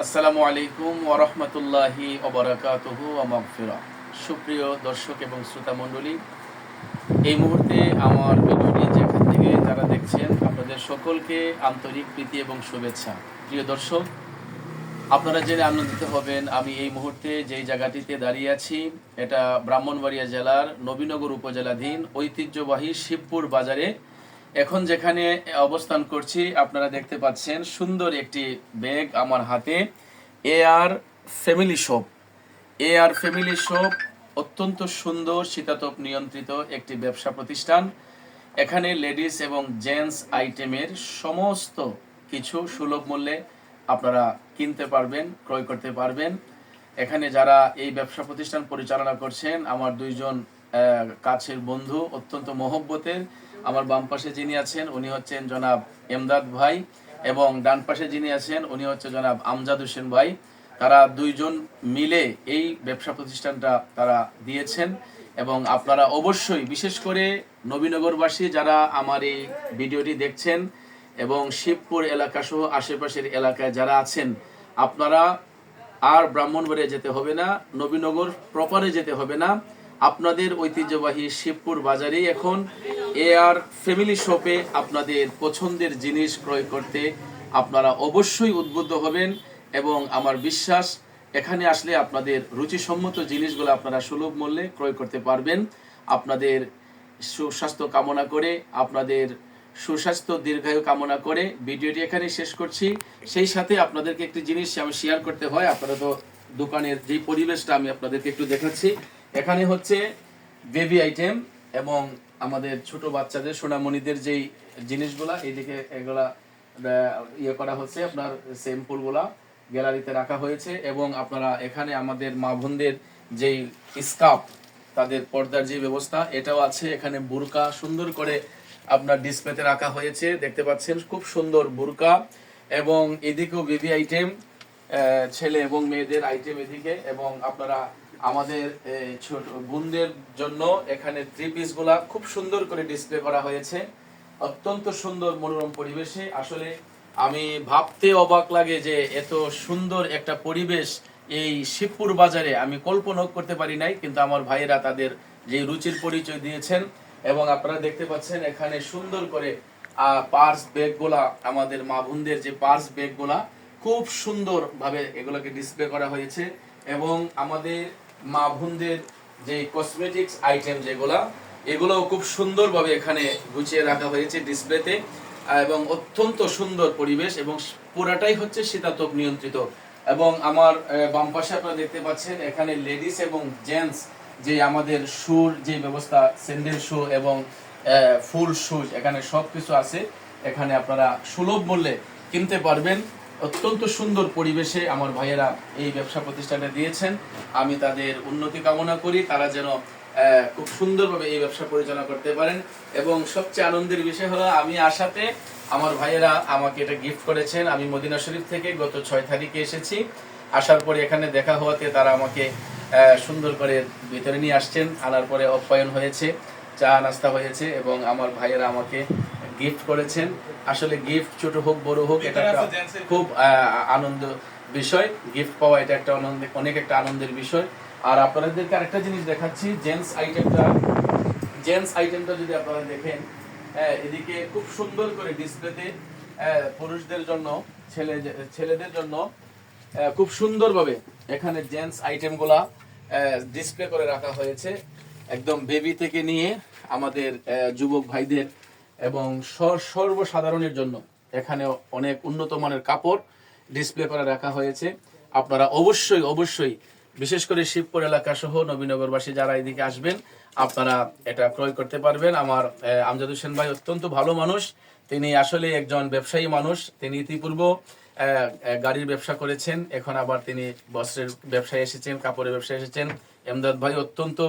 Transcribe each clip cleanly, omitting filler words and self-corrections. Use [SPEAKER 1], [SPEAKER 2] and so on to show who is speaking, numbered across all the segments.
[SPEAKER 1] আসসালামু আলাইকুম ওয়া রাহমাতুল্লাহি ওয়া বারাকাতুহু ওয়া মাগফিরাহ। সুপ্রিয় দর্শক এবং শ্রোতা মণ্ডলী, এই মুহূর্তে আমার ভিডিওটি যেখান থেকে যারা দেখছেন আপনাদের সকলকে আন্তরিক প্রীতি এবং শুভেচ্ছা। প্রিয় দর্শক, আপনারা জেনে আনন্দিত হবেন আমি এই মুহূর্তে যেই জায়গাটিতে দাঁড়িয়ে আছি এটা ব্রাহ্মণবাড়িয়া জেলার নবীনগর উপজেলাধীন ঐতিহ্যবাহী শিবপুর বাজারে। এখন যেখানে অবস্থান করছি আপনারা দেখতে পাচ্ছেন সুন্দর একটি ব্যাগ আমার হাতে। AR family shop. AR family shop অত্যন্ত সুন্দর শীতাতপ নিয়ন্ত্রিত একটি ব্যবসা প্রতিষ্ঠান। এখানে লেডিস এবং জেন্টস আইটেমের সমস্ত কিছু সুলভ মূল্যে আপনারা কিনতে পারবেন, ক্রয় করতে পারবেন। এখানে যারা এই ব্যবসা প্রতিষ্ঠান পরিচালনা করছেন আমার দুইজন কাছের বন্ধু, অত্যন্ত মহব্বতের। আমার বাম পাশে যিনি আছেন উনি হচ্ছেন জনাব এমদাদ ভাই, এবং ডান পাশে যিনি আছেন উনি হচ্ছে জনাব আমজাদ হোসেন ভাই। তারা দুইজন মিলে এই ব্যবসা প্রতিষ্ঠানটা তারা দিয়েছেন। এবং আপনারা অবশ্যই, বিশেষ করে নবীনগরবাসী যারা আমার এই ভিডিওটি দেখছেন এবং শিবপুর এলাকা সহ আশেপাশের এলাকায় যারা আছেন, আপনারা আর ব্রাহ্মণবাড়িয়া যেতে হবে না, নবীনগর প্রপারে যেতে হবে না। আপনাদের ঐতিহ্যবাহী শিবপুর বাজারেই এখন AR ফ্যামিলি শপে আপনাদের পছন্দের জিনিস ক্রয় করতে আপনারা অবশ্যই উদ্বুদ্ধ হবেন। এবং আমার বিশ্বাস এখানে আসলে আপনাদের রুচিসম্মত জিনিসগুলো আপনারা সুলভ মূল্যে ক্রয় করতে পারবেন। আপনাদের সুস্বাস্থ্য কামনা করে, আপনাদের সুস্বাস্থ্য দীর্ঘায়ু কামনা করে ভিডিওটি এখানে শেষ করছি। সেই সাথে আপনাদেরকে একটি জিনিস আমি শেয়ার করতে হয়, আপনারা তো দোকানের যে পরিবেশটা আমি আপনাদেরকে একটু দেখাচ্ছি। এখানে হচ্ছে বেবি আইটেম এবং আমাদের ছোট বাচ্চাদের সোনামণিদের যেই জিনিসগুলা, এইদিকে এগুলা ইয়ে করা হচ্ছে, আপনার স্যাম্পলগুলা গ্যালারিতে রাখা হয়েছে। এবং আপনারা এখানে আমাদের মা বোনদের যেই স্কার্ফ, তাদের পর্দার যে ব্যবস্থা এটাও আছে। এখানে বুরকা সুন্দর করে আপনার ডিসপ্লেতে রাখা হয়েছে, দেখতে পাচ্ছেন খুব সুন্দর বুরকা। এবং এদিকেও বেবি আইটেম, ছেলে এবং মেয়েদের আইটেম এদিকে। এবং আপনারা আমাদের ছোট বোনদের জন্য এখানে 3 পিস গুলা খুব সুন্দর করে ডিসপ্লে করা হয়েছে, অত্যন্ত সুন্দর মনোরম পরিবেশে। আসলে আমি ভাবতে অবাক লাগে যে এত সুন্দর একটা পরিবেশ এই শিবপুর বাজারে আমি কল্পনা করতে পারি নাই, কিন্তু আমার ভাইয়েরা তাদের যে রুচির পরিচয় দিয়েছেন। এবং আপনারা দেখতে পাচ্ছেন এখানে সুন্দর করে পার্স ব্যাগগুলা, আমাদের মা বোনদের যে পার্স ব্যাগগুলা খুব সুন্দর ভাবে এগুলোকে ডিসপ্লে করা হয়েছে। এবং আমাদের মা বোনদের যে কসমেটিক্স আইটেম যেগুলা, এগুলোও খুব সুন্দরভাবে এখানে গুছিয়ে রাখা হয়েছে ডিসপ্লেতে। এবং অত্যন্ত সুন্দর পরিবেশ এবং পুরাটাই হচ্ছে শীতাতপ নিয়ন্ত্রিত। এবং আমার বাম পাশে আপনারা দেখতে পাচ্ছেন এখানে লেডিস এবং জেন্টস যে আমাদের শুর যে ব্যবস্থা, স্যান্ডেল শু এবং ফুল শুজ, এখানে সবকিছু আছে। এখানে আপনারা সুলভ মূল্যে কিনতে পারবেন। অত্যন্ত সুন্দর পরিবেশে আমার ভাইয়েরা এই ব্যবসা প্রতিষ্ঠানটা দিয়েছেন। আমি তাদের উন্নতি কামনা করি, তারা যেন খুব সুন্দরভাবে এই ব্যবসা পরিচালনা করতে পারেন। এবং সবচেয়ে আনন্দের বিষয় হলো আমি আসাতে আমার ভাইয়েরা আমাকে এটা গিফট করেছেন। আমি মদিনা শরীফ থেকে গত 6 তারিখে এসেছি। আসার পরে এখানে দেখা হওয়াতে তারা আমাকে সুন্দর করে ভিতরে নিয়ে আসছেন। আনার পরে অপ্যায়ন হয়েছে, চা নাস্তা হয়েছে এবং আমার ভাইয়েরা আমাকে গিফট করেছেন। আসলে গিফট ছোট হোক বড় হোক, এটা একটা খুব আনন্দ বিষয়। গিফট পাওয়া এটা একটা অনেক একটা আনন্দের বিষয়। আর আপনাদেরকে আরেকটা জিনিস দেখাচ্ছি, জেন্টস আইটেমটা যদি আপনারা দেখেন, এদিকে খুব সুন্দর করে ডিসপ্লেতে পুরুষদের জন্য, ছেলেদের জন্য খুব সুন্দরভাবে এখানে জেন্টস আইটেমগুলা ডিসপ্লে করে রাখা হয়েছে, একদম বেবি থেকে নিয়ে আমাদের যুবক ভাইদের এবং সর্বসাধারণের জন্য এখানে অনেক উন্নত মানের কাপড় ডিসপ্লে করে রাখা হয়েছে। আপনারা অবশ্যই বিশেষ করে শিবপুর এলাকা সহ নবীনগরবাসী যারা এদিকে আসবেন আপনারা এটা ক্রয় করতে পারবেন। আমার আমজাদ হোসেন ভাই অত্যন্ত ভালো মানুষ, তিনি আসলে একজন ব্যবসায়ী মানুষ। তিনি ইতিপূর্বে গাড়ির ব্যবসা করেছেন, এখন আবার তিনি বস্ত্রের ব্যবসায় এসেছেন, কাপড়ের ব্যবসায় এসেছেন। এমদাদ ভাই অত্যন্ত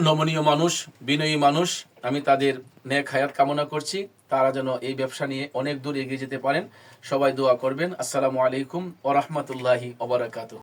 [SPEAKER 1] নমনীয় মানুষ, বিনয়ী মানুষ। আমি তাদের নেক হায়াত কামনা করছি, তারা যেন এই ব্যবসা নিয়ে অনেক দূর এগিয়ে যেতে পারেন। সবাই দোয়া করবেন। আসসালামু আলাইকুম ওয়া রাহমাতুল্লাহি ওয়া বারাকাতুহু।